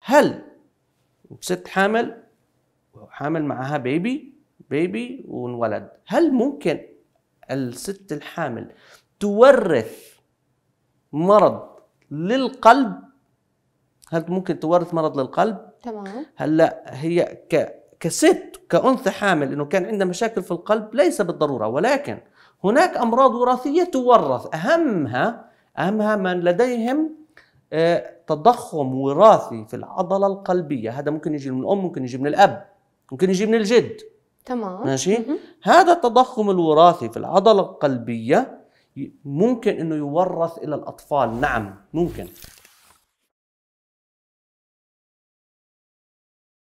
هل ست حامل وحامل معها بيبي وانولد، هل ممكن الست الحامل تورث مرض للقلب؟ هل ممكن تورث مرض للقلب؟ تمام. هلا هي كست كأنثى حامل انه كان عندها مشاكل في القلب ليس بالضرورة، ولكن هناك امراض وراثية تورث، اهمها من لديهم تضخم وراثي في العضلة القلبية. هذا ممكن يجي من الام، ممكن يجي من الاب، ممكن يجي من الجد. تمام. ماشي. هذا التضخم الوراثي في العضلة القلبية ممكن انه يورث الى الاطفال، نعم ممكن.